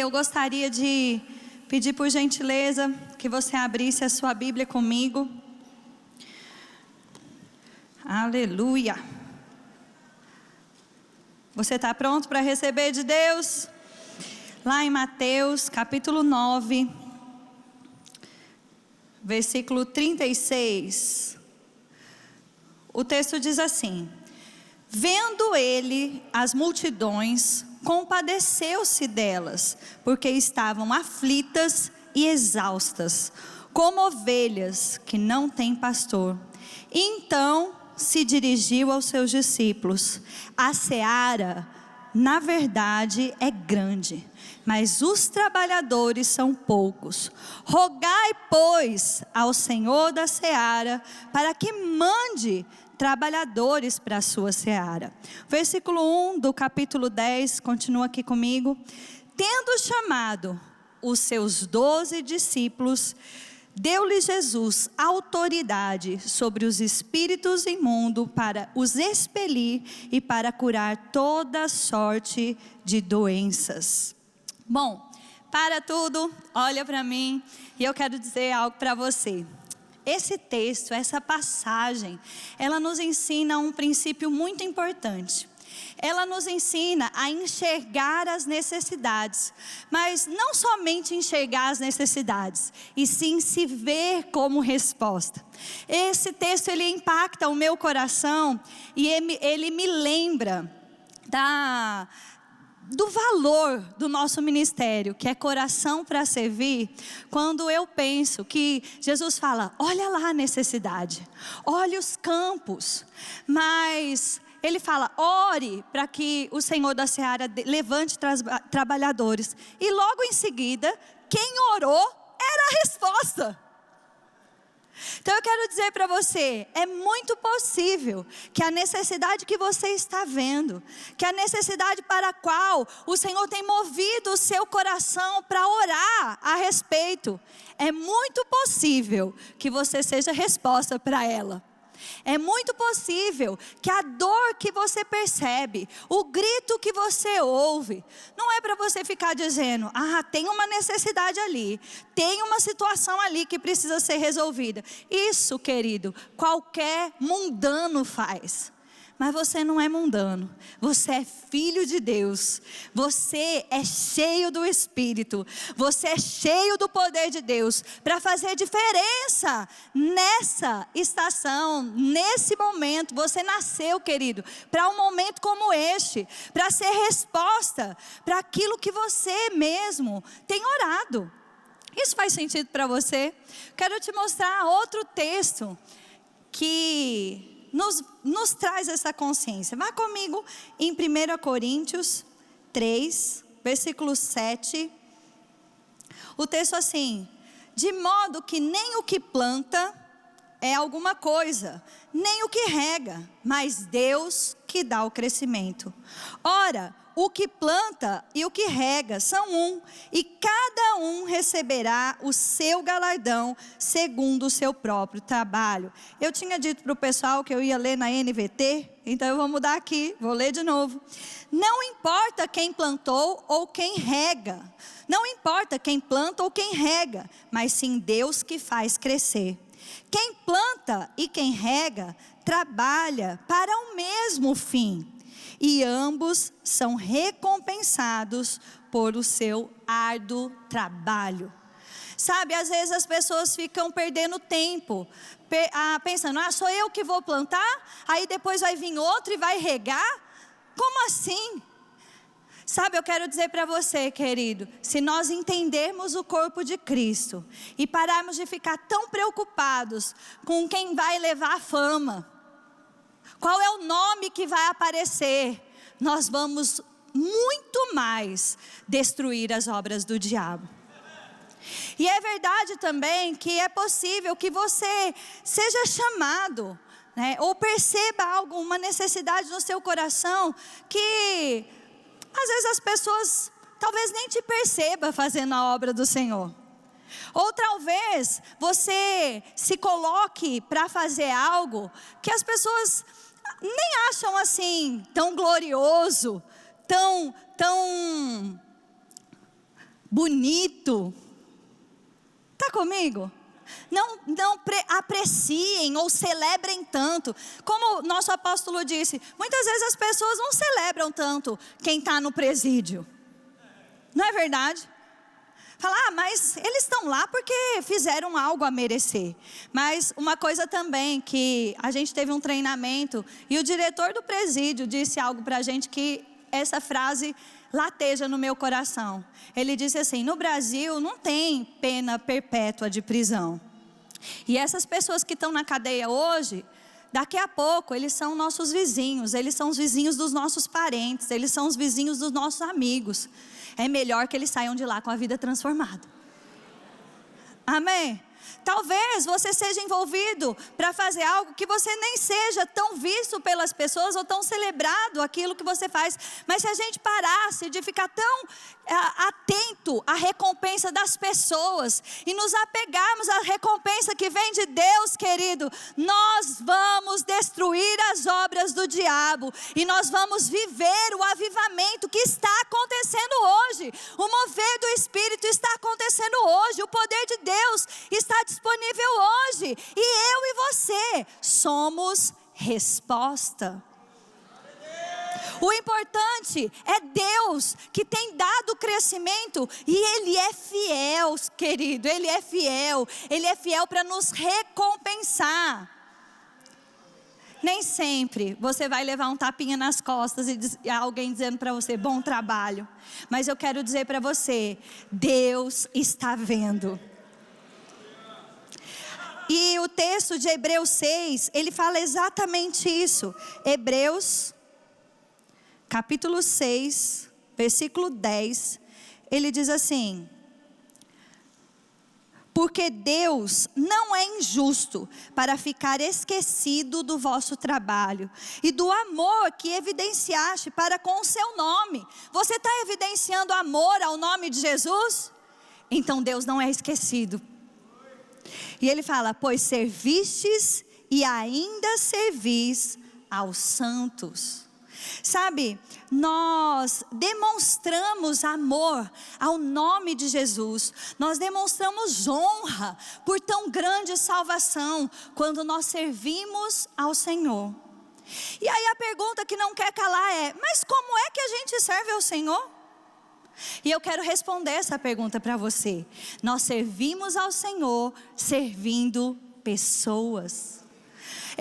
Eu gostaria de pedir por gentileza que você abrisse a sua Bíblia comigo. Aleluia. Você está pronto para receber de Deus? Lá em Mateus capítulo 9, versículo 36. O texto diz assim: vendo ele as multidões, compadeceu-se delas, porque estavam aflitas e exaustas, como ovelhas que não têm pastor. Então se dirigiu aos seus discípulos: a seara, na verdade, é grande, mas os trabalhadores são poucos. Rogai, pois, ao Senhor da seara, para que mande trabalhadores para a sua seara. Versículo 1 do capítulo 10, continua aqui comigo. Tendo chamado os seus 12 discípulos, deu-lhes Jesus autoridade sobre os espíritos imundos para os expelir e para curar toda sorte de doenças. Bom, para tudo, olha para mim e eu quero dizer algo para você. Esse texto, essa passagem, ela nos ensina um princípio muito importante. Ela nos ensina a enxergar as necessidades, mas não somente enxergar as necessidades, e sim se ver como resposta. Esse texto, ele impacta o meu coração e ele me lembra do valor do nosso ministério, que é coração para servir. Quando eu penso que Jesus fala, olha lá a necessidade, olha os campos, mas Ele fala, ore para que o Senhor da seara levante trabalhadores. E logo em seguida, quem orou era a resposta. Então eu quero dizer para você, é muito possível que a necessidade que você está vendo, que a necessidade para a qual o Senhor tem movido o seu coração para orar a respeito, é muito possível que você seja resposta para ela. É muito possível que a dor que você percebe, o grito que você ouve, não é para você ficar dizendo, tem uma necessidade ali, tem uma situação ali que precisa ser resolvida. Isso, querido, qualquer mundano faz. Mas você não é mundano, você é filho de Deus, você é cheio do Espírito, você é cheio do poder de Deus, para fazer diferença nessa estação, nesse momento. Você nasceu, querido, para um momento como este, para ser resposta para aquilo que você mesmo tem orado. Isso faz sentido para você? Quero te mostrar outro texto que nos traz essa consciência. Vá comigo em 1 Coríntios 3, versículo 7. O texto assim: de modo que nem o que planta é alguma coisa, nem o que rega, mas Deus que dá o crescimento. Ora, o que planta e o que rega são um, e cada um receberá o seu galardão segundo o seu próprio trabalho. Eu tinha dito para o pessoal que eu ia ler na NVT, então eu vou mudar aqui, vou ler de novo. Não importa quem plantou ou quem rega, não importa quem planta ou quem rega, mas sim Deus que faz crescer. Quem planta e quem rega trabalha para o mesmo fim, e ambos são recompensados por o seu árduo trabalho. Sabe, às vezes as pessoas ficam perdendo tempo, pensando, sou eu que vou plantar, aí depois vai vir outro e vai regar? Como assim? Sabe, eu quero dizer para você, querido, se nós entendermos o corpo de Cristo e pararmos de ficar tão preocupados com quem vai levar a fama, qual é o nome que vai aparecer, nós vamos muito mais destruir as obras do diabo. E é verdade também que é possível que você seja chamado, né, ou perceba alguma necessidade no seu coração que às vezes as pessoas talvez nem te percebam fazendo a obra do Senhor. Ou talvez você se coloque para fazer algo que as pessoas nem acham assim tão glorioso, tão bonito. Está comigo? Não apreciem ou celebrem tanto. Como nosso apóstolo disse, muitas vezes as pessoas não celebram tanto quem está no presídio. Não é verdade? Falar, mas eles estão lá porque fizeram algo a merecer. Mas uma coisa também, que a gente teve um treinamento e o diretor do presídio disse algo para a gente que essa frase lateja no meu coração. Ele disse assim, no Brasil não tem pena perpétua de prisão. E essas pessoas que estão na cadeia hoje, daqui a pouco eles são nossos vizinhos, eles são os vizinhos dos nossos parentes, eles são os vizinhos dos nossos amigos. É melhor que eles saiam de lá com a vida transformada. Amém? Talvez você seja envolvido para fazer algo que você nem seja tão visto pelas pessoas ou tão celebrado aquilo que você faz. Mas se a gente parasse de ficar tão atento à recompensa das pessoas e nos apegarmos à recompensa que vem de Deus, querido, nós vamos destruir as obras do diabo e nós vamos viver o avivamento que está acontecendo hoje. O mover do Espírito está acontecendo hoje. O poder de Deus está disponível hoje. E eu e você somos resposta. O importante é Deus que tem dado crescimento e Ele é fiel, querido, Ele é fiel para nos recompensar. Nem sempre você vai levar um tapinha nas costas e alguém dizendo para você, bom trabalho. Mas eu quero dizer para você, Deus está vendo. E o texto de Hebreus 6, ele fala exatamente isso. Hebreus capítulo 6, versículo 10, ele diz assim: porque Deus não é injusto para ficar esquecido do vosso trabalho e do amor que evidenciaste para com o seu nome. Você está evidenciando amor ao nome de Jesus? Então Deus não é esquecido. E ele fala, pois servistes e ainda servis aos santos. Sabe, nós demonstramos amor ao nome de Jesus, nós demonstramos honra por tão grande salvação, quando nós servimos ao Senhor. E aí a pergunta que não quer calar é, mas como é que a gente serve ao Senhor? E eu quero responder essa pergunta para você. Nós servimos ao Senhor servindo pessoas.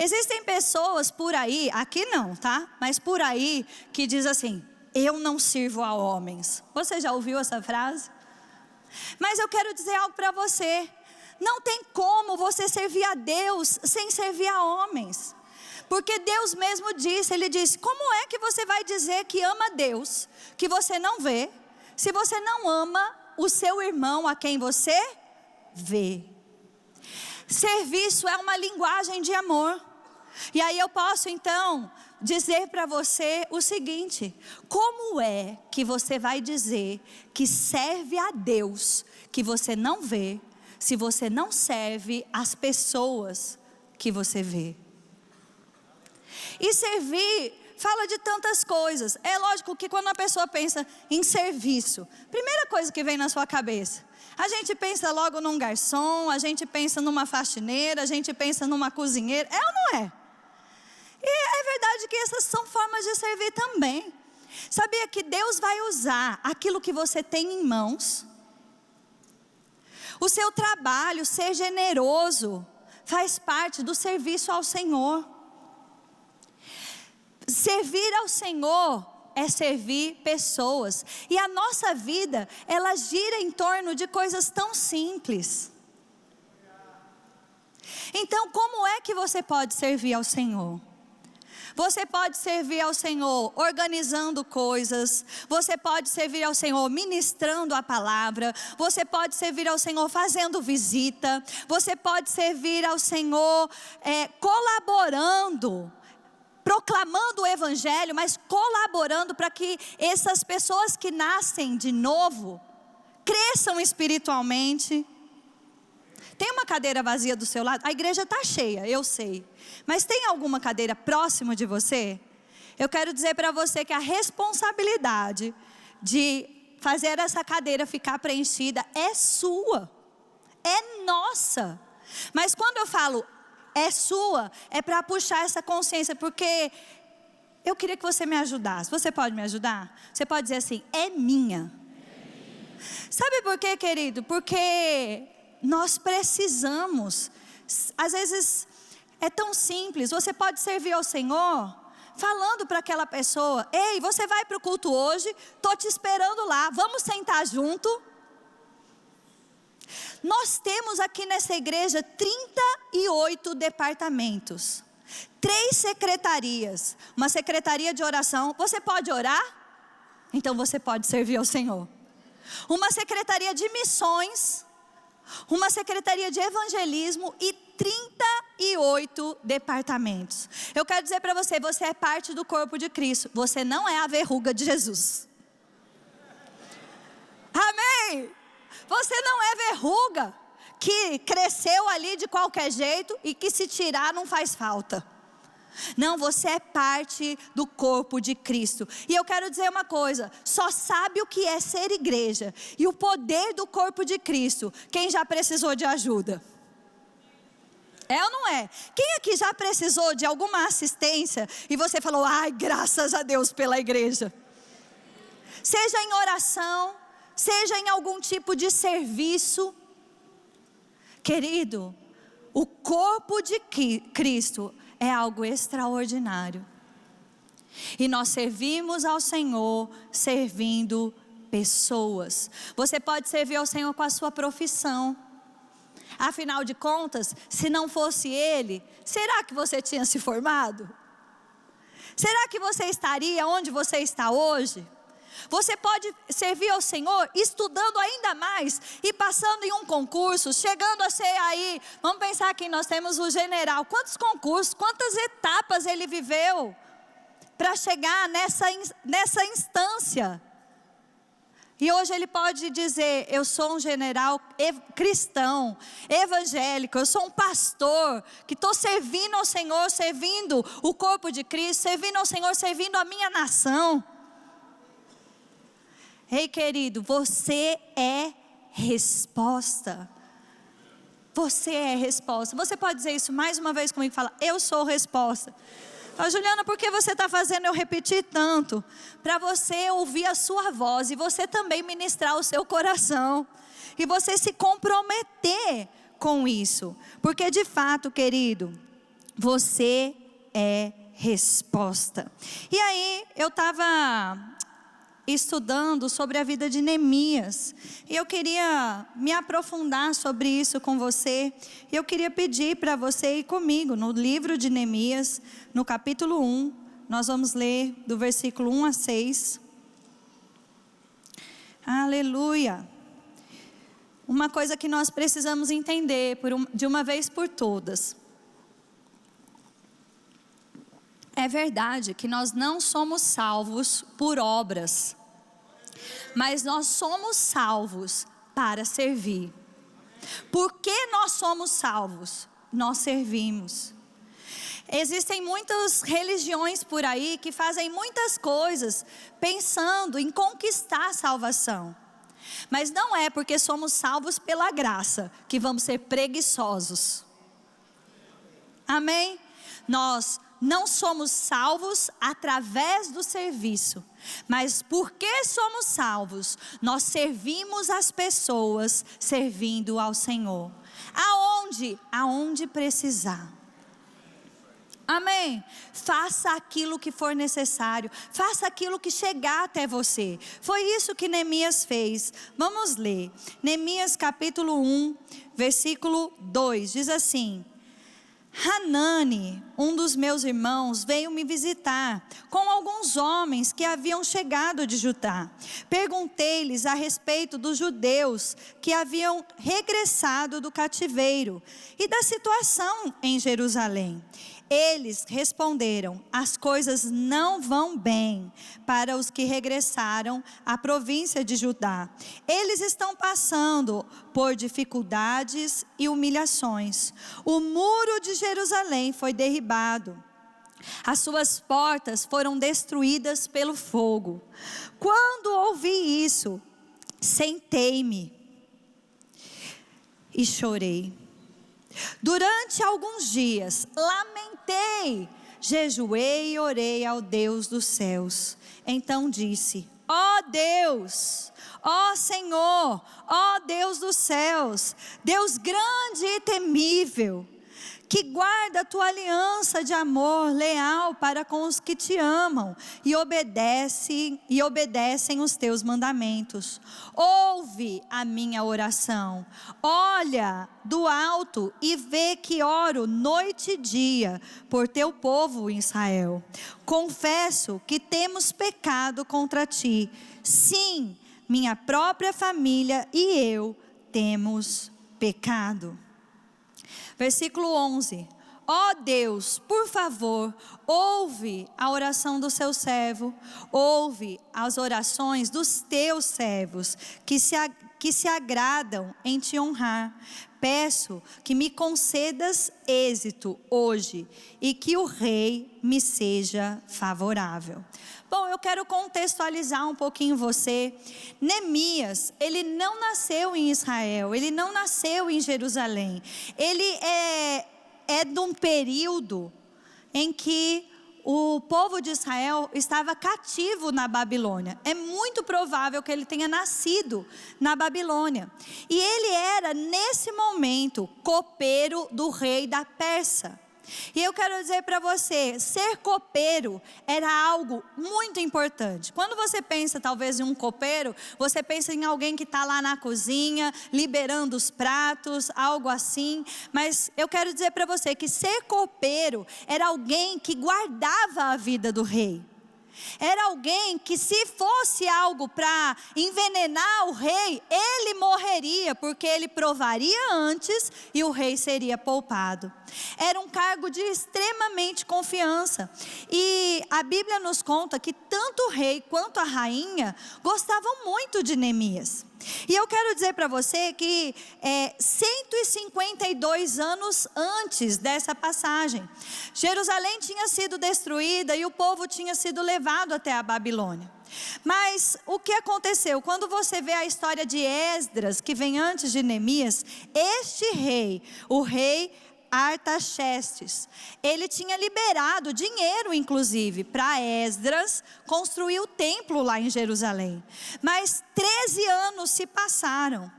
Existem pessoas por aí, aqui não, tá? Mas por aí, que diz assim, eu não sirvo a homens. Você já ouviu essa frase? Mas eu quero dizer algo para você. Não tem como você servir a Deus sem servir a homens. Porque Deus mesmo disse, Ele disse, como é que você vai dizer que ama a Deus, que você não vê, se você não ama o seu irmão a quem você vê? Serviço é uma linguagem de amor. E aí eu posso então dizer para você o seguinte: como é que você vai dizer que serve a Deus que você não vê, se você não serve as pessoas que você vê? E servir fala de tantas coisas. É lógico que quando a pessoa pensa em serviço, primeira coisa que vem na sua cabeça, a gente pensa logo num garçom, a gente pensa numa faxineira, a gente pensa numa cozinheira, é ou não é? E é verdade que essas são formas de servir também. Sabia que Deus vai usar aquilo que você tem em mãos? O seu trabalho, ser generoso, faz parte do serviço ao Senhor. Servir ao Senhor é servir pessoas. E a nossa vida, ela gira em torno de coisas tão simples. Então, como é que você pode servir ao Senhor? Você pode servir ao Senhor organizando coisas. Você pode servir ao Senhor ministrando a palavra. Você pode servir ao Senhor fazendo visita. Você pode servir ao Senhor colaborando, proclamando o Evangelho, mas colaborando para que essas pessoas que nascem de novo cresçam espiritualmente. Tem uma cadeira vazia do seu lado? A igreja está cheia, eu sei. Mas tem alguma cadeira próximo de você? Eu quero dizer para você que a responsabilidade de fazer essa cadeira ficar preenchida é sua, é nossa. Mas quando eu falo é sua, é para puxar essa consciência, porque eu queria que você me ajudasse. Você pode me ajudar? Você pode dizer assim, é minha. Sabe por quê, querido? Porque nós precisamos. Às vezes é tão simples. Você pode servir ao Senhor falando para aquela pessoa: ei, você vai para o culto hoje? Estou te esperando lá, vamos sentar junto. Nós temos aqui nessa igreja 38 departamentos, 3 secretarias, uma secretaria de oração. Você pode orar? Então você pode servir ao Senhor. Uma secretaria de missões, uma secretaria de evangelismo e 38 departamentos. Eu quero dizer para você, você é parte do corpo de Cristo. Você não é a verruga de Jesus. Amém? Você não é verruga que cresceu ali de qualquer jeito e que se tirar não faz falta. Não, você é parte do corpo de Cristo. E eu quero dizer uma coisa, só sabe o que é ser igreja e o poder do corpo de Cristo quem já precisou de ajuda. É ou não é? Quem aqui já precisou de alguma assistência e você falou, ai, graças a Deus pela igreja? Seja em oração, seja em algum tipo de serviço. Querido, o corpo de Cristo é algo extraordinário. E nós servimos ao Senhor servindo pessoas. Você pode servir ao Senhor com a sua profissão. Afinal de contas, se não fosse Ele, será que você tinha se formado? Será que você estaria onde você está hoje? Você pode servir ao Senhor estudando ainda mais e passando em um concurso, chegando a ser aí. Vamos pensar que nós temos o general. Quantos concursos, quantas etapas ele viveu para chegar nessa instância? E hoje ele pode dizer, eu sou um general cristão, evangélico, eu sou um pastor, que estou servindo ao Senhor, servindo o corpo de Cristo, servindo ao Senhor, servindo a minha nação. Ei, querido, você é resposta. Você é resposta. Você pode dizer isso mais uma vez comigo, fala, eu sou resposta. Fala, Juliana, por que você está fazendo eu repetir tanto? Para você ouvir a sua voz e você também ministrar o seu coração. E você se comprometer com isso. Porque de fato, querido, você é resposta. E aí, eu estava estudando sobre a vida de Neemias, e eu queria me aprofundar sobre isso com você, e eu queria pedir para você ir comigo no livro de Neemias, no capítulo 1, nós vamos ler do versículo 1 a 6, aleluia. Uma coisa que nós precisamos entender de uma vez por todas, é verdade que nós não somos salvos por obras, mas nós somos salvos para servir. Por que nós somos salvos? Nós servimos. Existem muitas religiões por aí que fazem muitas coisas pensando em conquistar a salvação. Mas não é porque somos salvos pela graça que vamos ser preguiçosos. Amém? Nós não somos salvos através do serviço, mas porque somos salvos, nós servimos as pessoas servindo ao Senhor. Aonde? Aonde precisar. Amém? Faça aquilo que for necessário, faça aquilo que chegar até você. Foi isso que Neemias fez. Vamos ler. Neemias capítulo 1, versículo 2, diz assim: Hanani, um dos meus irmãos, veio me visitar com alguns homens que haviam chegado de Judá. Perguntei-lhes a respeito dos judeus que haviam regressado do cativeiro e da situação em Jerusalém. Eles responderam: as coisas não vão bem para os que regressaram à província de Judá. Eles estão passando por dificuldades e humilhações. O muro de Jerusalém foi derribado. As suas portas foram destruídas pelo fogo. Quando ouvi isso, Sentei-me e chorei. Durante alguns dias, lamentei, jejuei e orei ao Deus dos céus. Então disse: ó Deus, ó Senhor, ó Deus dos céus, Deus grande e temível, que guarda a tua aliança de amor leal para com os que te amam e obedecem os teus mandamentos. Ouve a minha oração, olha do alto e vê que oro noite e dia por teu povo Israel. Confesso que temos pecado contra ti. Sim, minha própria família e eu temos pecado. Versículo 11. Ó Deus, por favor, ouve a oração do seu servo, ouve as orações dos teus servos, que se agradam em te honrar. Peço que me concedas êxito hoje e que o rei me seja favorável. Bom, eu quero contextualizar um pouquinho você. Neemias, ele não nasceu em Israel, ele não nasceu em Jerusalém. Ele é de um período em que o povo de Israel estava cativo na Babilônia. É muito provável que ele tenha nascido na Babilônia. E ele era, nesse momento, copeiro do rei da Pérsia. E eu quero dizer para você, ser copeiro era algo muito importante. Quando você pensa talvez em um copeiro, você pensa em alguém que está lá na cozinha, liberando os pratos, algo assim. Mas eu quero dizer para você que ser copeiro era alguém que guardava a vida do rei. Era alguém que, se fosse algo para envenenar o rei, ele morreria, porque ele provaria antes e o rei seria poupado. Era um cargo de extremamente confiança. E a Bíblia nos conta que tanto o rei quanto a rainha gostavam muito de Neemias. E eu quero dizer para você que 152 anos antes dessa passagem, Jerusalém tinha sido destruída e o povo tinha sido levado até a Babilônia. Mas o que aconteceu? Quando você vê a história de Esdras, que vem antes de Neemias, este rei, o rei Artaxerxes, ele tinha liberado dinheiro, inclusive, para Esdras construir o templo lá em Jerusalém. Mas 13 anos se passaram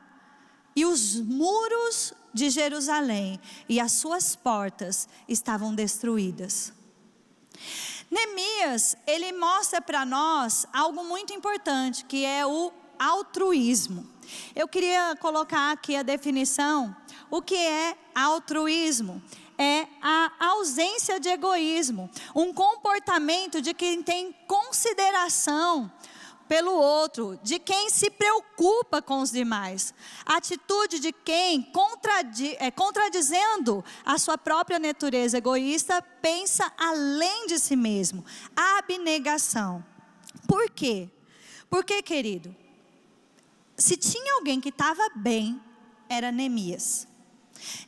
e os muros de Jerusalém e as suas portas estavam destruídas. Neemias, ele mostra para nós algo muito importante, que é o altruísmo. Eu queria colocar aqui a definição. O que é altruísmo? É a ausência de egoísmo, um comportamento de quem tem consideração pelo outro, de quem se preocupa com os demais, atitude de quem, contradizendo a sua própria natureza egoísta, pensa além de si mesmo, abnegação. Por quê? Porque, querido, se tinha alguém que estava bem, era Neemias.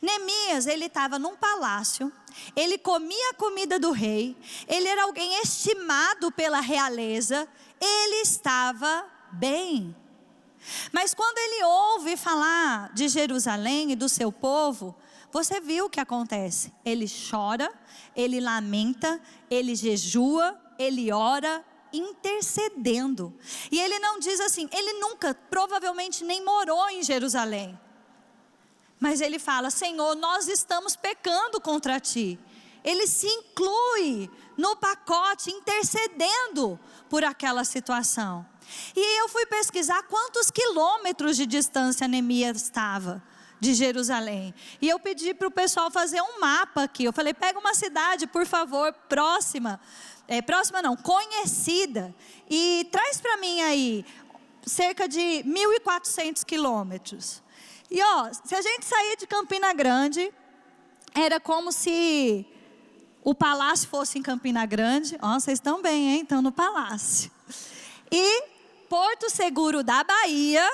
Neemias, ele estava num palácio, ele comia a comida do rei, ele era alguém estimado pela realeza, ele estava bem. Mas quando ele ouve falar de Jerusalém e do seu povo, você viu o que acontece? Ele chora, ele lamenta, ele jejua, ele ora, intercedendo. E ele não diz assim, ele nunca, provavelmente nem morou em Jerusalém. Mas ele fala, Senhor, nós estamos pecando contra ti. Ele se inclui no pacote, intercedendo por aquela situação. E eu fui pesquisar quantos quilômetros de distância Neemias estava de Jerusalém. E eu pedi para o pessoal fazer um mapa aqui. Eu falei, pega uma cidade, por favor, conhecida. E traz para mim aí, cerca de 1.400 quilômetros. E se a gente sair de Campina Grande, era como se o palácio fosse em Campina Grande. Vocês estão bem, hein? Estão no palácio. E Porto Seguro da Bahia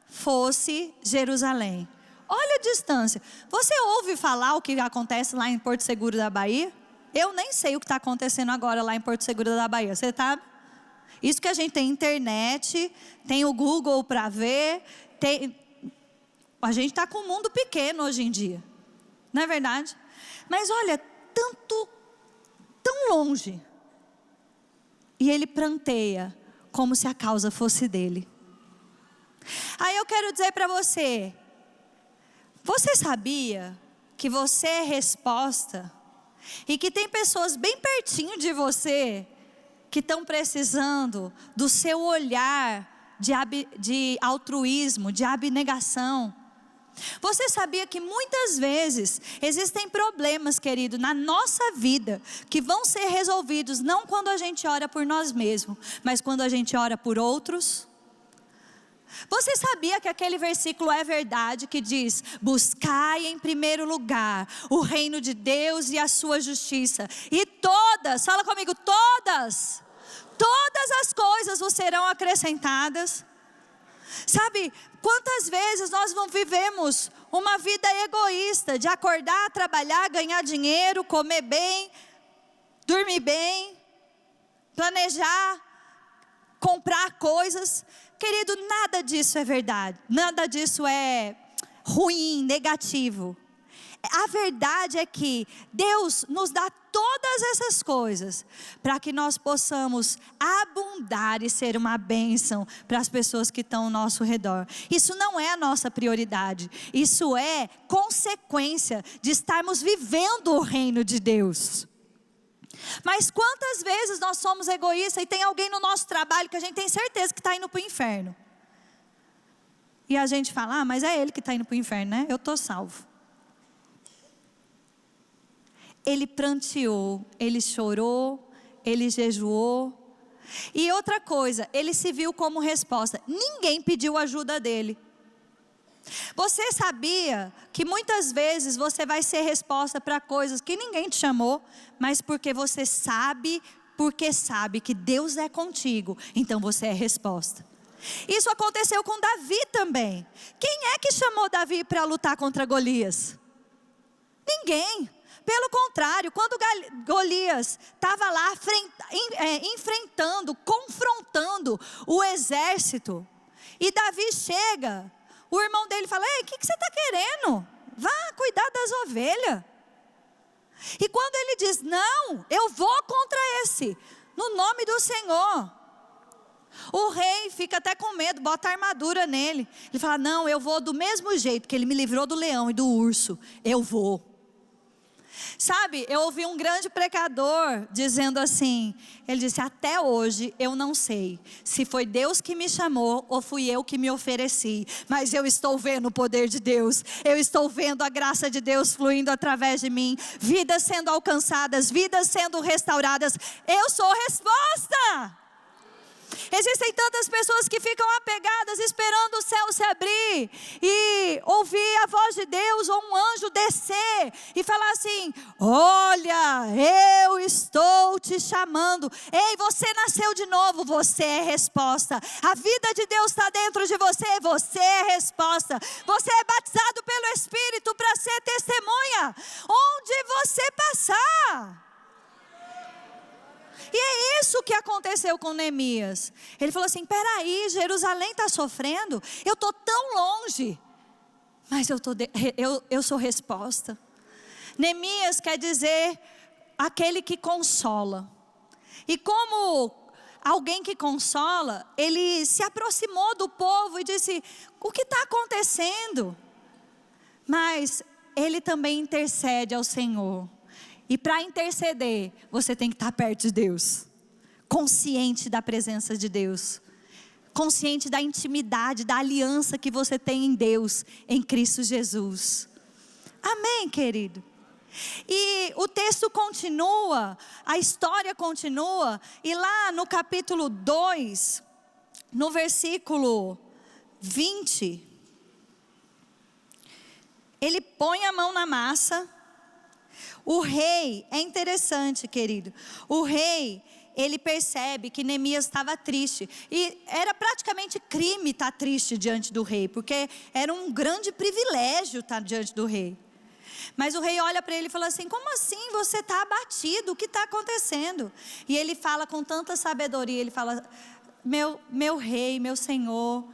fosse Jerusalém. Olha a distância. Você ouve falar o que acontece lá em Porto Seguro da Bahia? Eu nem sei o que está acontecendo agora lá em Porto Seguro da Bahia. Você está? Isso que a gente tem internet, tem o Google para ver, a gente está com um mundo pequeno hoje em dia, não é verdade? Mas olha, tão longe, e ele pranteia, como se a causa fosse dele. Aí eu quero dizer para você, você sabia que você é resposta, e que tem pessoas bem pertinho de você, que estão precisando do seu olhar de altruísmo, de abnegação? Você sabia que muitas vezes existem problemas, querido, na nossa vida, que vão ser resolvidos não quando a gente ora por nós mesmos, mas quando a gente ora por outros? Você sabia que aquele versículo é verdade, que diz: buscai em primeiro lugar o reino de Deus e a sua justiça, e todas, fala comigo, todas as coisas vos serão acrescentadas. Sabe, quantas vezes nós não vivemos uma vida egoísta, de acordar, trabalhar, ganhar dinheiro, comer bem, dormir bem, planejar, comprar coisas. Querido, nada disso é verdade, nada disso é ruim, negativo. A verdade é que Deus nos dá todas essas coisas para que nós possamos abundar e ser uma bênção para as pessoas que estão ao nosso redor. Isso não é a nossa prioridade, isso é consequência de estarmos vivendo o reino de Deus. Mas quantas vezes nós somos egoístas e tem alguém no nosso trabalho que a gente tem certeza que está indo para o inferno, e a gente fala: mas é ele que está indo para o inferno, né? Eu estou salvo. Ele pranteou, ele chorou, ele jejuou. E outra coisa, ele se viu como resposta. Ninguém pediu ajuda dele. Você sabia que muitas vezes você vai ser resposta para coisas que ninguém te chamou, mas porque sabe que Deus é contigo, então você é resposta. Isso aconteceu com Davi também. Quem é que chamou Davi para lutar contra Golias? Ninguém. Pelo contrário, quando Golias estava lá enfrentando, confrontando o exército, e Davi chega, o irmão dele fala: ei, o que você está querendo? Vá cuidar das ovelhas. E quando ele diz: não, eu vou contra esse, no nome do Senhor, o rei fica até com medo, bota a armadura nele. Ele fala: não, eu vou do mesmo jeito que ele me livrou do leão e do urso, eu vou. Sabe, eu ouvi um grande pregador dizendo assim, ele disse: até hoje eu não sei se foi Deus que me chamou ou fui eu que me ofereci, mas eu estou vendo o poder de Deus, eu estou vendo a graça de Deus fluindo através de mim, vidas sendo alcançadas, vidas sendo restauradas. Eu sou resposta. Existem tantas pessoas que ficam apegadas, esperando o céu se abrir e ouvir a voz de Deus ou um anjo descer e falar assim: olha, eu estou te chamando. Ei, você nasceu de novo, você é resposta. A vida de Deus está dentro de você, você é resposta. Você é batizado pelo Espírito para ser testemunha onde você passar. E é isso que aconteceu com Neemias. Ele falou assim: peraí, Jerusalém está sofrendo, eu estou tão longe, mas eu sou resposta. Neemias quer dizer aquele que consola. E como alguém que consola, ele se aproximou do povo e disse: o que está acontecendo? Mas ele também intercede ao Senhor. E para interceder, você tem que estar perto de Deus, consciente da presença de Deus, consciente da intimidade, da aliança que você tem em Deus, em Cristo Jesus. Amém, querido? E o texto continua, a história continua, e lá no capítulo 2, no versículo 20, ele põe a mão na massa. O rei, é interessante, querido, o rei, ele percebe que Neemias estava triste, e era praticamente crime estar triste diante do rei, porque era um grande privilégio estar diante do rei. Mas o rei olha para ele e fala assim: como assim você está abatido? O que está acontecendo? E ele fala com tanta sabedoria, ele fala: meu rei, meu senhor,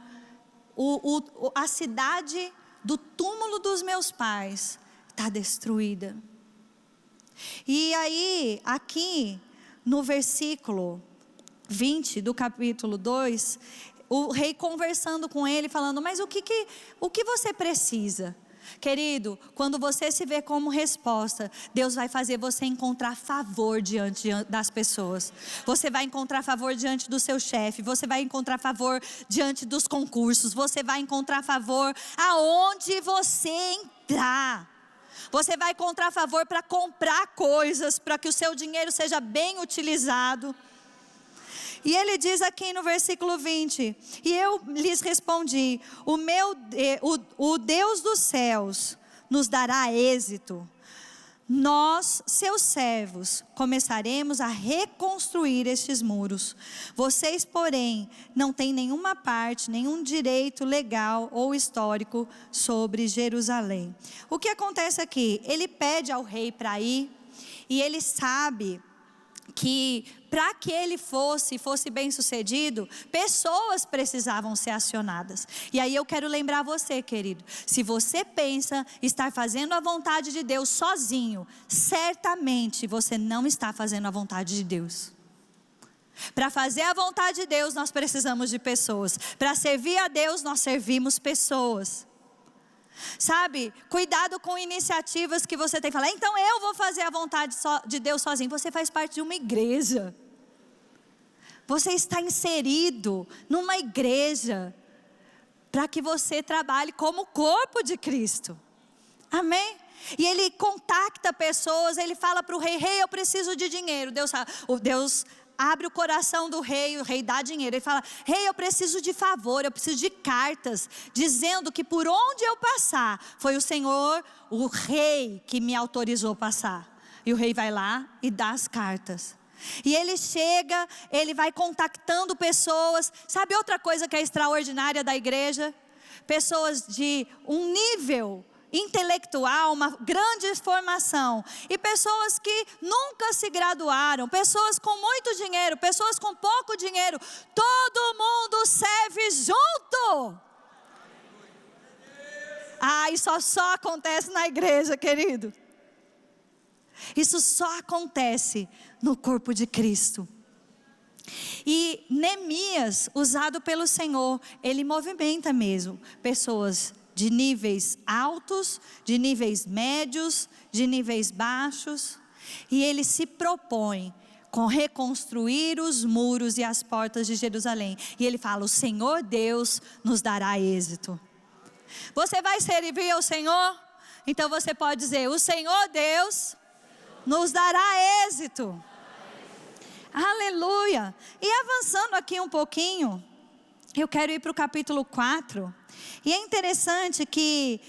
a cidade do túmulo dos meus pais está destruída. E aí, aqui no versículo 20 do capítulo 2, o rei conversando com ele, falando: mas o que você precisa? Querido, quando você se vê como resposta, Deus vai fazer você encontrar favor diante das pessoas. Você vai encontrar favor diante do seu chefe, você vai encontrar favor diante dos concursos, você vai encontrar favor aonde você entrar. Você vai encontrar favor para comprar coisas, para que o seu dinheiro seja bem utilizado. E ele diz aqui no versículo 20: e eu lhes respondi: o Deus dos céus nos dará êxito. Nós, seus servos, começaremos a reconstruir estes muros. Vocês, porém, não têm nenhuma parte, nenhum direito legal ou histórico sobre Jerusalém. O que acontece aqui? Ele pede ao rei para ir, e ele sabe que para que ele fosse bem sucedido, pessoas precisavam ser acionadas. E aí eu quero lembrar você, querido, se você pensa estar fazendo a vontade de Deus sozinho, certamente você não está fazendo a vontade de Deus. Para fazer a vontade de Deus, nós precisamos de pessoas. Para servir a Deus, nós servimos pessoas. Sabe, cuidado com iniciativas que você tem que falar: então eu vou fazer a vontade de Deus sozinho. Você faz parte de uma igreja. Você está inserido numa igreja para que você trabalhe como corpo de Cristo. Amém? E ele contacta pessoas, ele fala para o rei: rei, eu preciso de dinheiro. Deus abre o coração do rei, o rei dá dinheiro. Ele fala: rei, eu preciso de favor, eu preciso de cartas, dizendo que por onde eu passar, foi o Senhor, o rei, que me autorizou passar. E o rei vai lá e dá as cartas. E ele chega, ele vai contactando pessoas. Sabe outra coisa que é extraordinária da igreja? Pessoas de um nível intelectual, uma grande formação, e pessoas que nunca se graduaram, pessoas com muito dinheiro, pessoas com pouco dinheiro, todo mundo serve junto. Isso só acontece na igreja, querido. Isso só acontece no corpo de Cristo. E Neemias, usado pelo Senhor, ele movimenta mesmo pessoas de níveis altos, de níveis médios, de níveis baixos, e ele se propõe com reconstruir os muros e as portas de Jerusalém. E ele fala: o Senhor Deus nos dará êxito. Você vai servir ao Senhor? Então você pode dizer: o Senhor Deus nos dará êxito. Aleluia. E avançando aqui um pouquinho, eu quero ir para o capítulo 4. E é interessante que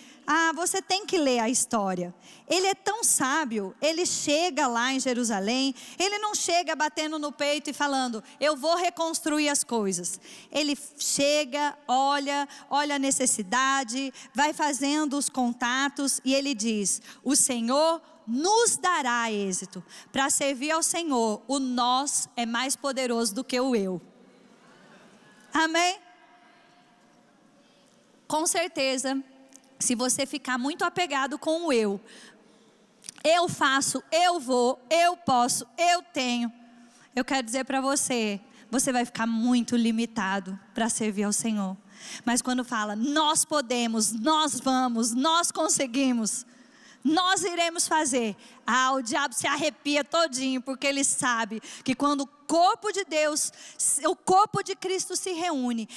você tem que ler a história. Ele é tão sábio, ele chega lá em Jerusalém, ele não chega batendo no peito e falando: eu vou reconstruir as coisas. Ele chega, olha a necessidade, vai fazendo os contatos e ele diz: o Senhor nos dará êxito. Para servir ao Senhor, o nós é mais poderoso do que o eu. Amém? Com certeza, se você ficar muito apegado com o eu faço, eu vou, eu posso, eu tenho, eu quero dizer para você, você vai ficar muito limitado para servir ao Senhor. Mas quando fala: nós podemos, nós vamos, nós conseguimos, nós iremos fazer, o diabo se arrepia todinho, porque ele sabe que quando o corpo de Deus, o corpo de Cristo se reúne,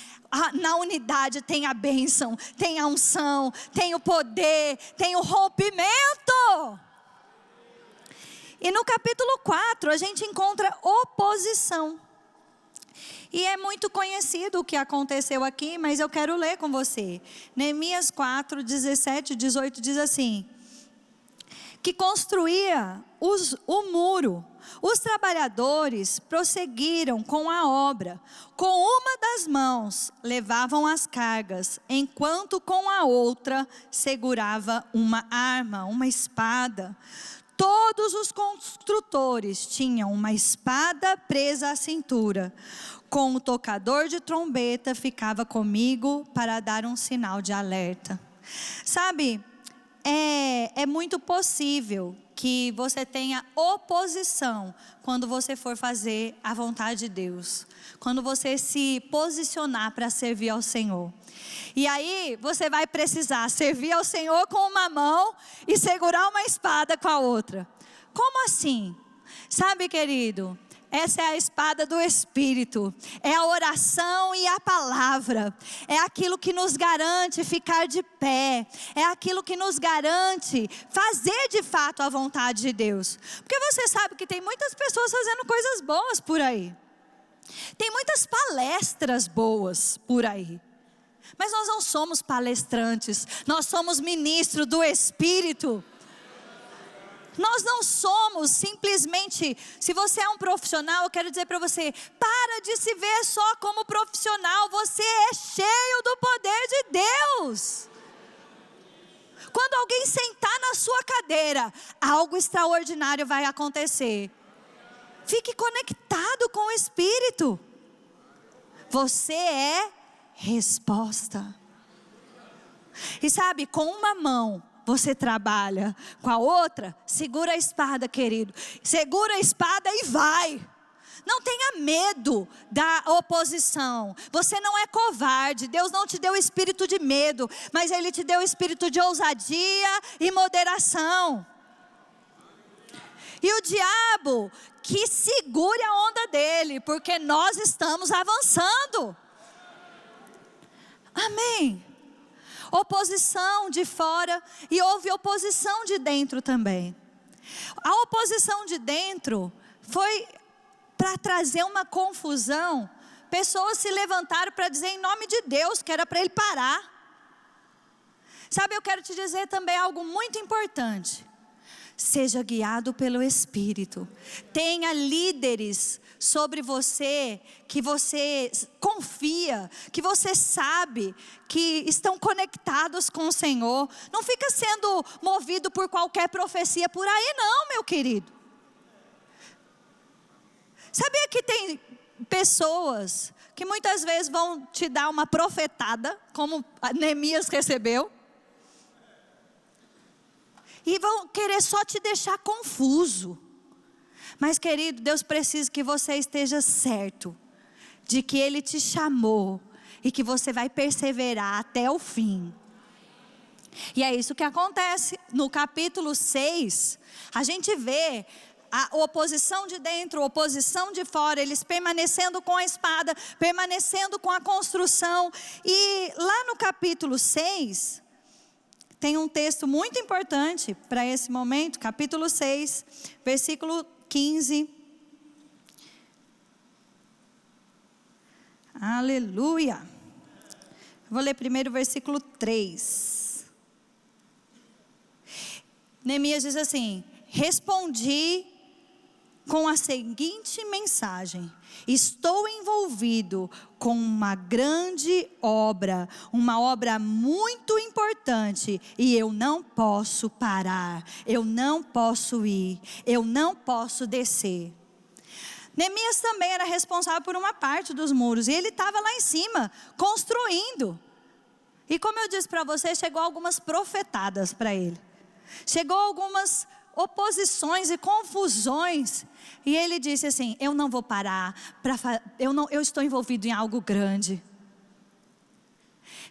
na unidade tem a bênção, tem a unção, tem o poder, tem o rompimento. E no capítulo 4 a gente encontra oposição. E é muito conhecido o que aconteceu aqui, mas eu quero ler com você. Neemias 4, 17 e 18 diz assim: que construía o muro. Os trabalhadores prosseguiram com a obra. Com uma das mãos levavam as cargas, enquanto com a outra segurava uma arma, uma espada. Todos os construtores tinham uma espada presa à cintura. Com o tocador de trombeta ficava comigo para dar um sinal de alerta. Sabe, é muito possível que você tenha oposição quando você for fazer a vontade de Deus. Quando você se posicionar para servir ao Senhor. E aí você vai precisar servir ao Senhor com uma mão e segurar uma espada com a outra. Como assim? Sabe, querido? Essa é a espada do Espírito, é a oração e a palavra, é aquilo que nos garante ficar de pé, é aquilo que nos garante fazer de fato a vontade de Deus. Porque você sabe que tem muitas pessoas fazendo coisas boas por aí, tem muitas palestras boas por aí, mas nós não somos palestrantes, nós somos ministros do Espírito. Nós não somos simplesmente, se você é um profissional, eu quero dizer para você, para de se ver só como profissional, você é cheio do poder de Deus. Quando alguém sentar na sua cadeira, algo extraordinário vai acontecer. Fique conectado com o Espírito. Você é resposta. E sabe, com uma mão você trabalha, com a outra, segura a espada, querido. Segura a espada e vai. Não tenha medo da oposição. Você não é covarde. Deus não te deu espírito de medo, mas Ele te deu espírito de ousadia e moderação. E o diabo, que segure a onda dele, porque nós estamos avançando. Amém. Oposição de fora e houve oposição de dentro também. A oposição de dentro foi para trazer uma confusão. Pessoas se levantaram para dizer em nome de Deus que era para ele parar. Sabe, eu quero te dizer também algo muito importante. Seja guiado pelo Espírito. Tenha líderes sobre você, que você confia, que você sabe, que estão conectados com o Senhor. Não fica sendo movido por qualquer profecia por aí não, meu querido. Sabia que tem pessoas que muitas vezes vão te dar uma profetada, como Neemias recebeu, e vão querer só te deixar confuso. Mas, querido, Deus precisa que você esteja certo de que Ele te chamou e que você vai perseverar até o fim. E é isso que acontece. No capítulo 6, a gente vê a oposição de dentro, a oposição de fora, eles permanecendo com a espada, permanecendo com a construção. E lá no capítulo 6... tem um texto muito importante para esse momento, capítulo 6, versículo 15. Aleluia. Vou ler primeiro o versículo 3. Neemias diz assim: respondi com a seguinte mensagem: estou envolvido com uma grande obra, uma obra muito importante, e eu não posso parar, eu não posso ir, eu não posso descer. Neemias também era responsável por uma parte dos muros, e ele estava lá em cima, construindo. E como eu disse para você, chegou algumas profetadas para ele. Chegou algumas oposições e confusões, e ele disse assim: eu não vou parar, eu estou envolvido em algo grande.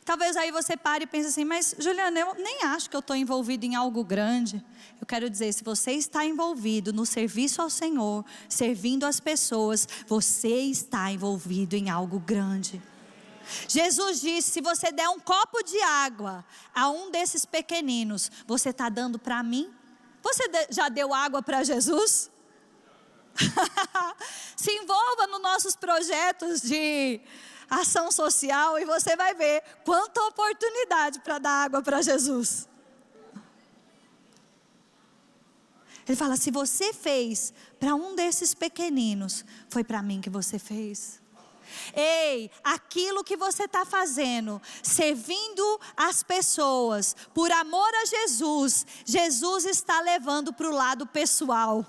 Talvez aí você pare e pense assim: mas Juliana, eu nem acho que eu estou envolvido em algo grande. Eu quero dizer, se você está envolvido no serviço ao Senhor, servindo as pessoas, você está envolvido em algo grande. Jesus disse: se você der um copo de água a um desses pequeninos, você está dando para mim? Você já deu água para Jesus? Se envolva nos nossos projetos de ação social e você vai ver quanta oportunidade para dar água para Jesus. Ele fala: se você fez para um desses pequeninos, foi para mim que você fez. Ei, aquilo que você está fazendo, servindo as pessoas, por amor a Jesus, Jesus está levando para o lado pessoal.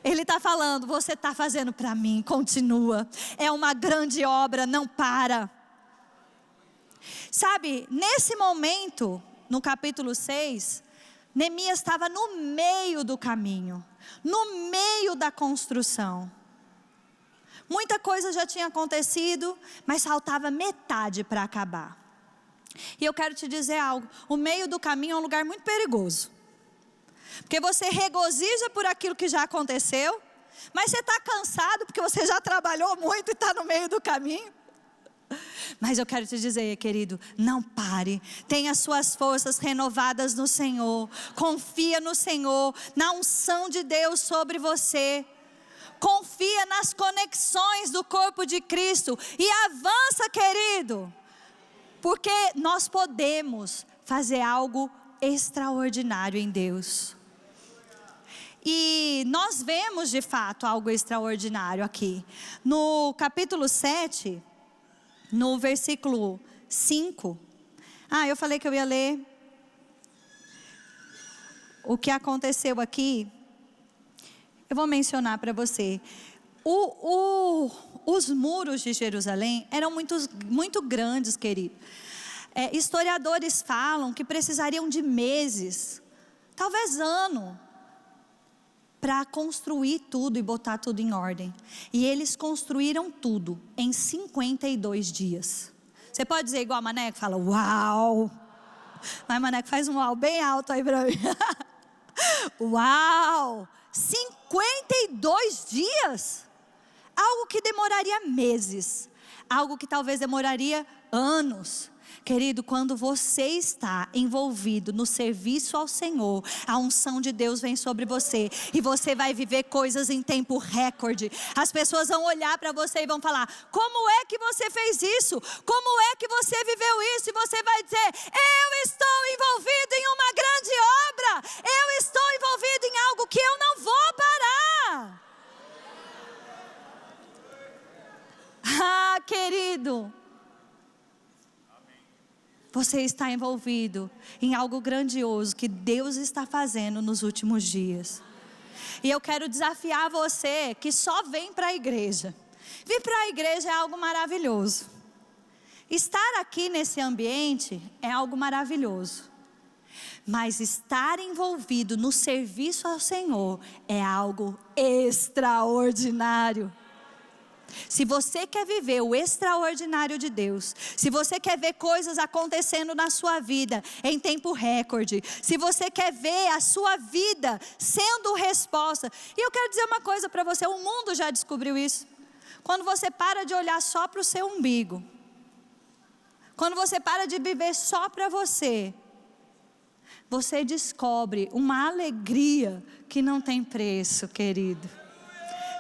Ele está falando: você está fazendo para mim, continua. É uma grande obra, não para. Sabe, nesse momento, no capítulo 6, Neemias estava no meio do caminho, no meio da construção. Muita coisa já tinha acontecido, mas faltava metade para acabar. E eu quero te dizer algo: o meio do caminho é um lugar muito perigoso. Porque você regozija por aquilo que já aconteceu, mas você está cansado porque você já trabalhou muito e está no meio do caminho. Mas eu quero te dizer, querido, não pare. Tenha suas forças renovadas no Senhor. Confia no Senhor, na unção de Deus sobre você. Confia nas conexões do corpo de Cristo e avança, querido. Porque nós podemos fazer algo extraordinário em Deus. E nós vemos de fato algo extraordinário aqui. No capítulo 7, no versículo 5. Eu falei que eu ia ler o que aconteceu aqui. Eu vou mencionar para você. Os muros de Jerusalém eram muito grandes, querido. Historiadores falam que precisariam de meses, talvez ano, para construir tudo e botar tudo em ordem. E eles construíram tudo em 52 dias. Você pode dizer igual a Maneco? Fala, uau! Mas Maneco faz um uau bem alto aí para mim. Uau! 52 dias? Algo que demoraria meses. Algo que talvez demoraria anos. Querido, quando você está envolvido no serviço ao Senhor, a unção de Deus vem sobre você e você vai viver coisas em tempo recorde. As pessoas vão olhar para você e vão falar: como é que você fez isso? Como é que você viveu isso? E você vai dizer: eu estou envolvido em uma grande obra. Eu estou envolvido em algo que eu não vou parar. Querido, você está envolvido em algo grandioso que Deus está fazendo nos últimos dias. E eu quero desafiar você que só vem para a igreja. Vir para a igreja é algo maravilhoso. Estar aqui nesse ambiente é algo maravilhoso. Mas estar envolvido no serviço ao Senhor é algo extraordinário. Se você quer viver o extraordinário de Deus, se você quer ver coisas acontecendo na sua vida em tempo recorde, se você quer ver a sua vida sendo resposta, e eu quero dizer uma coisa para você: o mundo já descobriu isso. Quando você para de olhar só para o seu umbigo, quando você para de viver só para você, você descobre uma alegria que não tem preço, querido.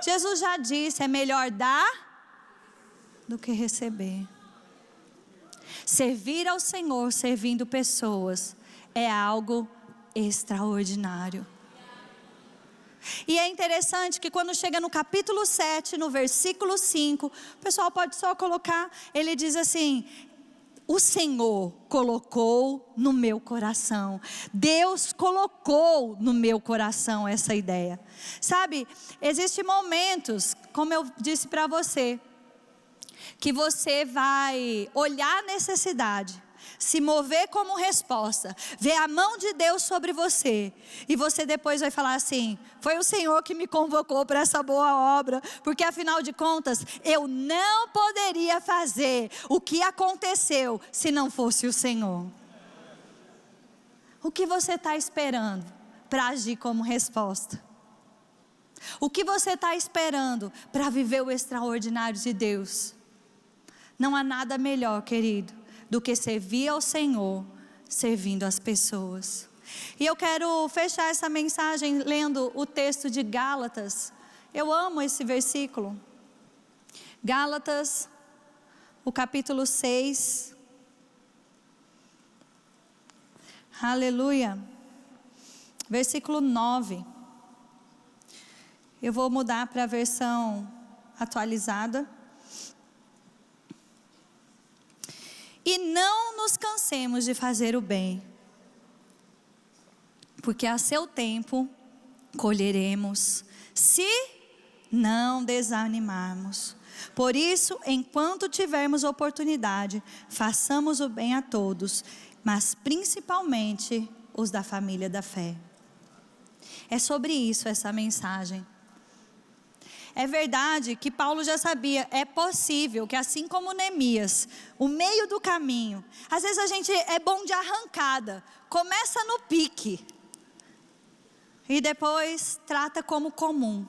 Jesus já disse: é melhor dar do que receber. Servir ao Senhor, servindo pessoas, é algo extraordinário. E é interessante que quando chega no capítulo 7, no versículo 5, o pessoal pode só colocar, ele diz assim: o Senhor colocou no meu coração. Deus colocou no meu coração essa ideia. Sabe, existem momentos, como eu disse para você, que você vai olhar a necessidade, se mover como resposta, ver a mão de Deus sobre você, e você depois vai falar assim: foi o Senhor que me convocou para essa boa obra, porque afinal de contas, eu não poderia fazer o que aconteceu se não fosse o Senhor. O que você está esperando para agir como resposta? O que você está esperando para viver o extraordinário de Deus? Não há nada melhor, querido, do que servir ao Senhor, servindo as pessoas. E eu quero fechar essa mensagem lendo o texto de Gálatas. Eu amo esse versículo. Gálatas, o capítulo 6. Aleluia. versículo 9. Eu vou mudar para a versão atualizada. E não nos cansemos de fazer o bem, porque a seu tempo colheremos, se não desanimarmos. Por isso, enquanto tivermos oportunidade, façamos o bem a todos, mas principalmente os da família da fé. É sobre isso essa mensagem. É verdade que Paulo já sabia, é possível que assim como Neemias, o meio do caminho, às vezes a gente é bom de arrancada, começa no pique, e depois trata como comum.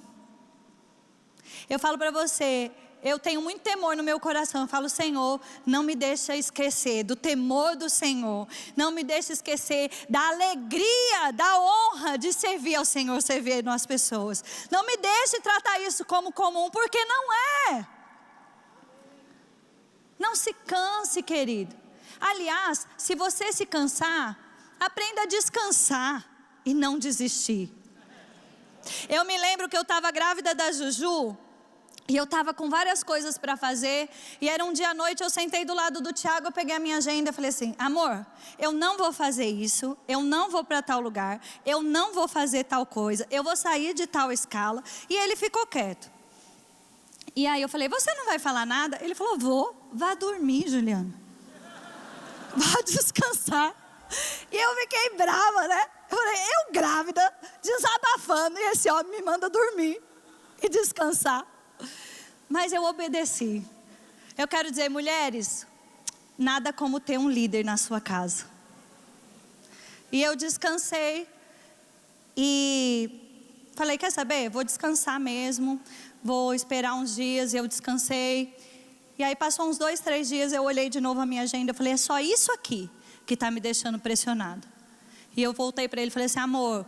Eu falo para você, eu tenho muito temor no meu coração. Eu falo, Senhor, não me deixa esquecer do temor do Senhor. Não me deixa esquecer da alegria, da honra de servir ao Senhor, servir as pessoas. Não me deixe tratar isso como comum, porque não é. Não se canse, querido. Aliás, se você se cansar, aprenda a descansar e não desistir. Eu me lembro que eu estava grávida da Juju, e eu estava com várias coisas para fazer, e era um dia à noite, eu sentei do lado do Tiago, eu peguei a minha agenda e falei assim, amor, eu não vou fazer isso, eu não vou para tal lugar, eu não vou fazer tal coisa, eu vou sair de tal escala, e ele ficou quieto. E aí eu falei, você não vai falar nada? Ele falou, vá dormir, Juliana, vá descansar. E eu fiquei brava, né? Eu falei, eu grávida, desabafando, e esse homem me manda dormir e descansar. Mas eu obedeci. Eu quero dizer, mulheres, nada como ter um líder na sua casa. E eu descansei e falei, quer saber? Vou descansar mesmo, vou esperar uns dias. E eu descansei. E aí passou uns 2, 3 dias, eu olhei de novo a minha agenda, eu falei, é só isso aqui que está me deixando pressionado. E eu voltei para ele e falei assim, amor,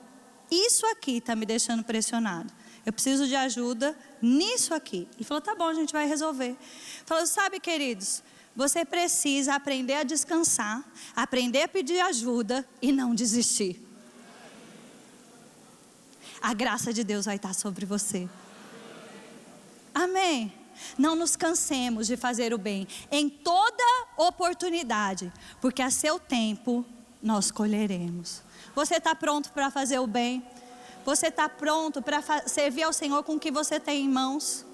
isso aqui está me deixando pressionado. Eu preciso de ajuda nisso aqui. Ele falou, tá bom, a gente vai resolver. Ele falou, sabe, queridos, você precisa aprender a descansar, aprender a pedir ajuda e não desistir. A graça de Deus vai estar sobre você. Amém. Não nos cansemos de fazer o bem em toda oportunidade, porque a seu tempo nós colheremos. Você está pronto para fazer o bem? Você está pronto para servir ao Senhor com o que você tem em mãos?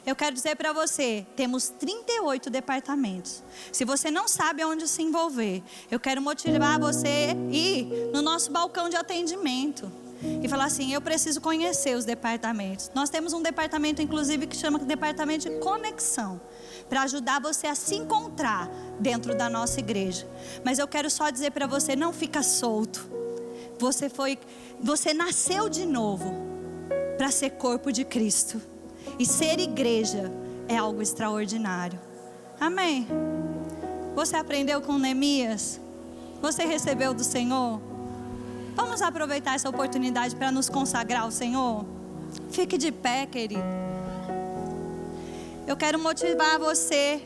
Eu quero dizer para você, temos 38 departamentos. Se você não sabe onde se envolver, eu quero motivar você a ir no nosso balcão de atendimento e falar assim, eu preciso conhecer os departamentos. Nós temos um departamento, inclusive, que chama Departamento de Conexão, para ajudar você a se encontrar dentro da nossa igreja. Mas eu quero só dizer para você, não fica solto. Você nasceu de novo para ser corpo de Cristo. E ser igreja é algo extraordinário. Amém? Você aprendeu com Neemias? Você recebeu do Senhor? Vamos aproveitar essa oportunidade para nos consagrar ao Senhor? Fique de pé, querido. Eu quero motivar você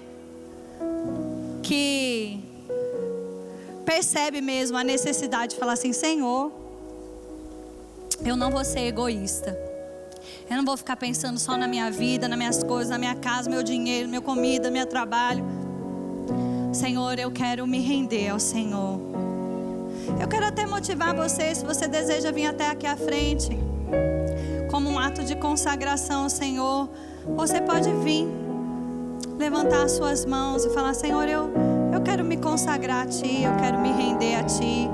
que percebe mesmo a necessidade de falar assim, Senhor, eu não vou ser egoísta. Eu não vou ficar pensando só na minha vida, nas minhas coisas, na minha casa, meu dinheiro, minha comida, meu trabalho. Senhor, eu quero me render ao Senhor. Eu quero até motivar você, se você deseja vir até aqui à frente, como um ato de consagração ao Senhor, você pode vir, levantar as suas mãos e falar, Senhor, eu quero me consagrar a Ti, eu quero me render a Ti.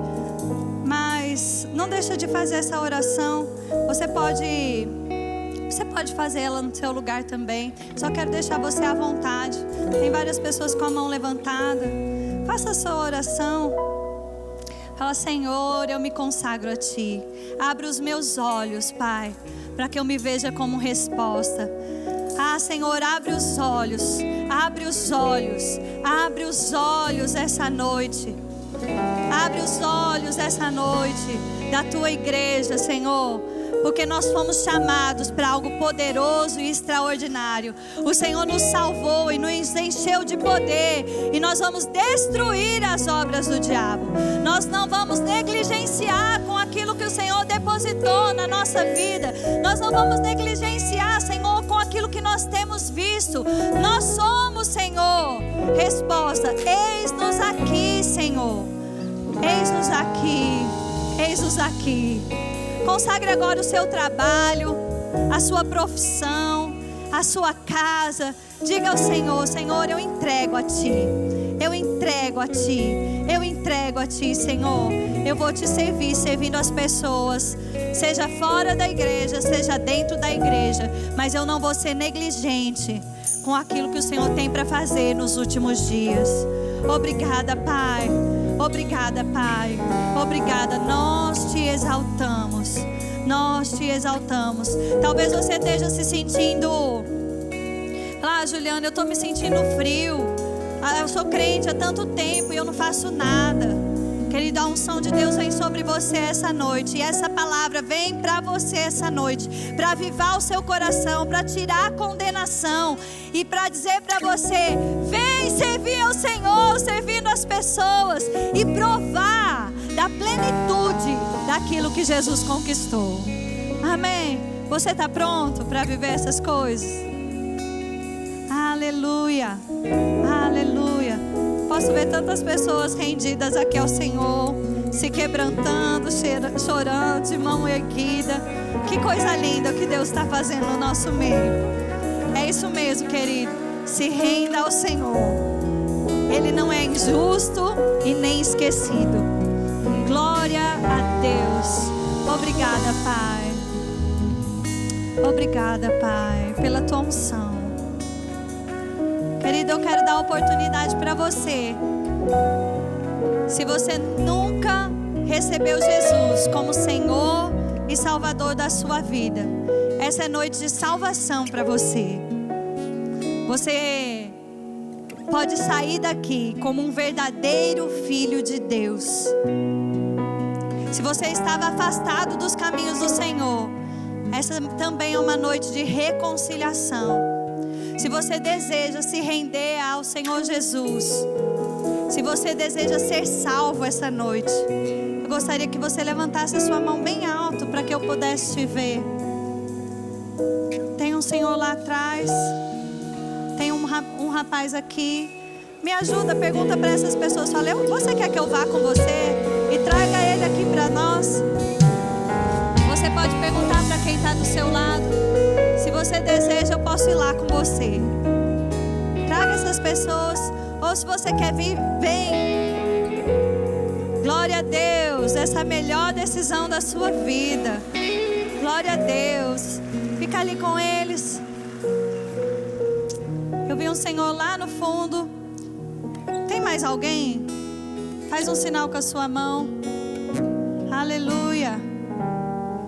Mas não deixa de fazer essa oração. Você pode fazer ela no seu lugar também. Só quero deixar você à vontade. Tem várias pessoas com a mão levantada. Faça a sua oração. Fala, Senhor, eu me consagro a Ti. Abre os meus olhos, Pai, para que eu me veja como resposta. Ah, Senhor, abre os olhos. Abre os olhos. Abre os olhos essa noite. Abre os olhos essa noite da Tua igreja, Senhor, porque nós fomos chamados para algo poderoso e extraordinário. O Senhor nos salvou e nos encheu de poder, e nós vamos destruir as obras do diabo. Nós não vamos negligenciar com aquilo que o Senhor depositou na nossa vida. Nós não vamos negligenciar, Senhor, com aquilo que nós temos visto. Nós somos, Senhor, resposta. Eis-nos aqui, Senhor. Eis-nos aqui. Eis-nos aqui. Consagre agora o seu trabalho, a sua profissão, a sua casa. Diga ao Senhor: Senhor, eu entrego a Ti. Eu entrego a Ti. Eu entrego a Ti, Senhor. Eu vou Te servir, servindo as pessoas, seja fora da igreja, seja dentro da igreja. Mas eu não vou ser negligente com aquilo que o Senhor tem para fazer nos últimos dias. Obrigada, Pai. Obrigada, Pai. Obrigada. Nós Te exaltamos. Nós Te exaltamos. Talvez você esteja se sentindo: Juliana, eu estou me sentindo frio. Eu sou crente há tanto tempo e eu não faço nada. Querido, a unção de Deus vem sobre você essa noite. E essa palavra vem para você essa noite, para avivar o seu coração, para tirar a condenação e para dizer para você: vem servir ao Senhor, servindo as pessoas e provar da plenitude daquilo que Jesus conquistou. Amém? Você está pronto para viver essas coisas? Aleluia, aleluia. Posso ver tantas pessoas rendidas aqui ao Senhor, se quebrantando, chorando, de mão erguida. Que coisa linda que Deus está fazendo no nosso meio. É isso mesmo, querido. Se renda ao Senhor. Ele não é injusto e nem esquecido. Glória a Deus. Obrigada, Pai. Obrigada, Pai, pela Tua unção. Querido, eu quero dar oportunidade para você. Se você nunca recebeu Jesus como Senhor e Salvador da sua vida, essa é noite de salvação para você. Você pode sair daqui como um verdadeiro filho de Deus. Se você estava afastado dos caminhos do Senhor, essa também é uma noite de reconciliação. Se você deseja se render ao Senhor Jesus, se você deseja ser salvo essa noite, eu gostaria que você levantasse a sua mão bem alto para que eu pudesse te ver. Tem um senhor lá atrás, tem um rapaz aqui. Me ajuda, pergunta para essas pessoas. Fala: você quer que eu vá com você? E traga ele aqui para nós. Você pode perguntar para quem está do seu lado. Se você deseja, eu posso ir lá com você. Traga essas pessoas. Ou se você quer vir, vem. Glória a Deus. Essa é a melhor decisão da sua vida. Glória a Deus. Fica ali com eles. Eu vi um senhor lá no fundo. Tem mais alguém? Faz um sinal com a sua mão. Aleluia.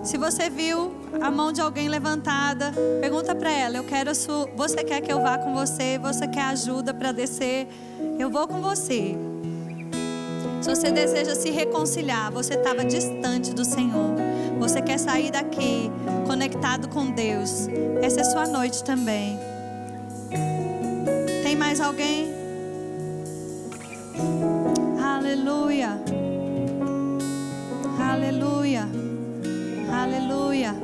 Se você viu a mão de alguém levantada, pergunta para ela: você quer que eu vá com você? Você quer ajuda para descer? Eu vou com você. Se você deseja se reconciliar, você estava distante do Senhor, você quer sair daqui conectado com Deus, essa é sua noite também. Tem mais alguém? Aleluia. Aleluia. Aleluia.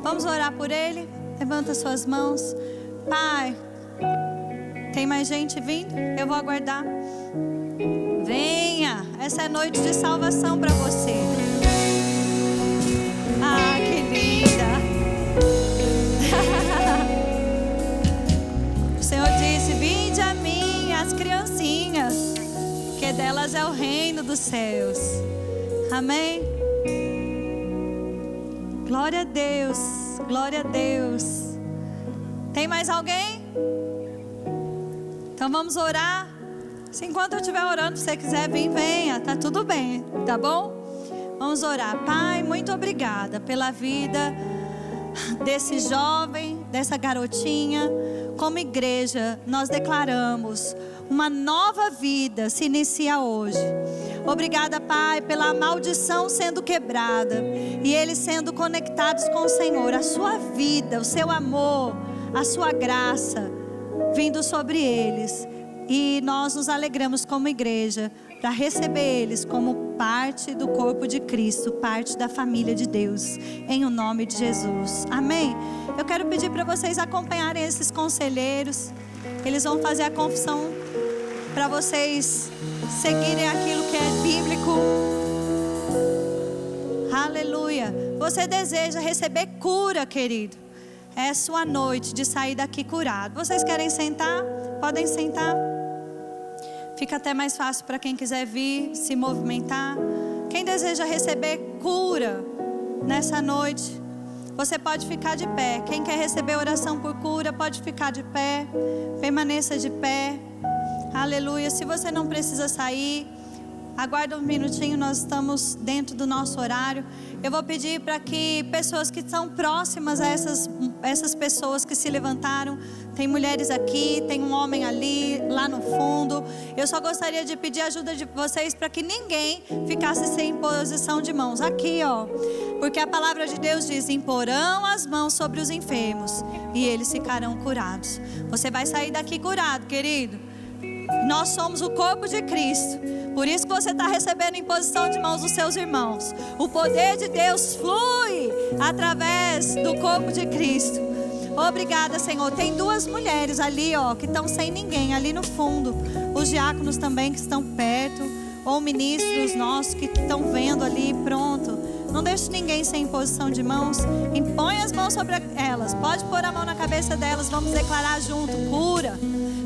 Vamos orar por ele? Levanta suas mãos. Pai, tem mais gente vindo? Eu vou aguardar. Venha. Essa é noite de salvação para você. Ah, que linda. O Senhor disse: vinde a mim as criancinhas, que delas é o reino dos céus. Amém? Glória a Deus, glória a Deus. Tem mais alguém? Então vamos orar. Se enquanto eu estiver orando, se você quiser vir, venha, tá tudo bem, tá bom? Vamos orar. Pai, muito obrigada pela vida desse jovem, dessa garotinha. Como igreja, nós declaramos Uma nova vida se inicia hoje. Obrigada, Pai, pela maldição sendo quebrada e eles sendo conectados com o Senhor. A sua vida, o seu amor, a sua graça vindo sobre eles. E nós nos alegramos como igreja para receber eles como parte do corpo de Cristo, parte da família de Deus, em o nome de Jesus. Amém? Eu quero pedir para vocês acompanharem esses conselheiros. Eles vão fazer a confissão para vocês seguirem aquilo que é bíblico. Aleluia. Você deseja receber cura, querido? É a sua noite de sair daqui curado. Vocês querem sentar? Podem sentar. Fica até mais fácil para quem quiser vir, se movimentar. Quem deseja receber cura nessa noite, você pode ficar de pé. Quem quer receber oração por cura, pode ficar de pé. Permaneça de pé. Aleluia. Se você não precisa sair, aguarda um minutinho, nós estamos dentro do nosso horário. Eu vou pedir para que pessoas que são próximas a essas pessoas que se levantaram, tem mulheres aqui, tem um homem ali, lá no fundo. Eu só gostaria de pedir a ajuda de vocês para que ninguém ficasse sem imposição de mãos. Aqui, ó, porque a palavra de Deus diz: imporão as mãos sobre os enfermos e eles ficarão curados. Você vai sair daqui curado, querido. Nós somos o corpo de Cristo. Por isso que você está recebendo imposição de mãos dos seus irmãos. O poder de Deus flui através do corpo de Cristo. Obrigada, Senhor. Tem duas mulheres ali, ó, que estão sem ninguém, ali no fundo. Os diáconos também que estão perto, ou ministros nossos que estão vendo ali, pronto. Não deixe ninguém sem imposição de mãos. Impõe as mãos sobre elas. Pode pôr a mão na cabeça delas. Vamos declarar junto: cura.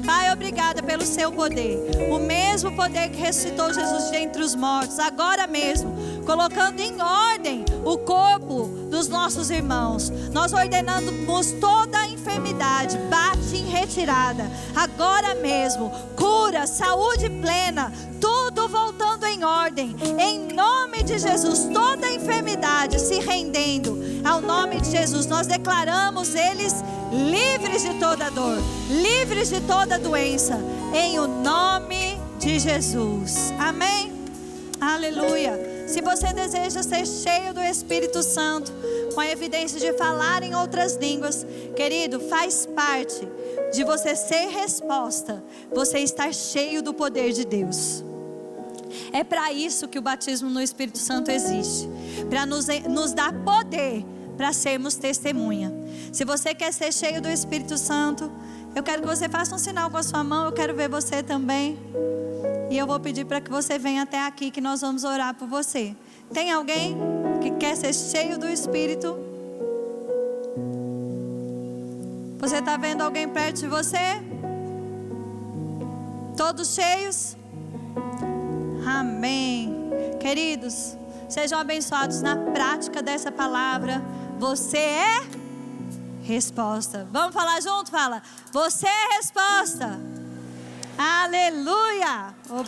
Pai, obrigada pelo seu poder. O mesmo poder que ressuscitou Jesus de entre os mortos, agora mesmo, colocando em ordem o corpo dos nossos irmãos. Nós ordenamos toda a enfermidade, bate em retirada. Agora mesmo, cura, saúde plena, tudo voltando em ordem. Em nome de Jesus, toda a enfermidade se rendendo ao nome de Jesus. Nós declaramos eles livres de toda dor, livres de toda doença, em o nome de Jesus. Amém? Aleluia. Se você deseja ser cheio do Espírito Santo, com a evidência de falar em outras línguas, querido, faz parte de você ser resposta, você estar cheio do poder de Deus. É para isso que o batismo no Espírito Santo existe, para nos dar poder para sermos testemunha. Se você quer ser cheio do Espírito Santo, eu quero que você faça um sinal com a sua mão. Eu quero ver você também. E eu vou pedir para que você venha até aqui, que nós vamos orar por você. Tem alguém que quer ser cheio do Espírito? Você está vendo alguém perto de você? Todos cheios? Amém. Queridos, sejam abençoados na prática dessa palavra. Você é resposta. Vamos falar junto? Fala: você é resposta. Aleluia. Obrigado.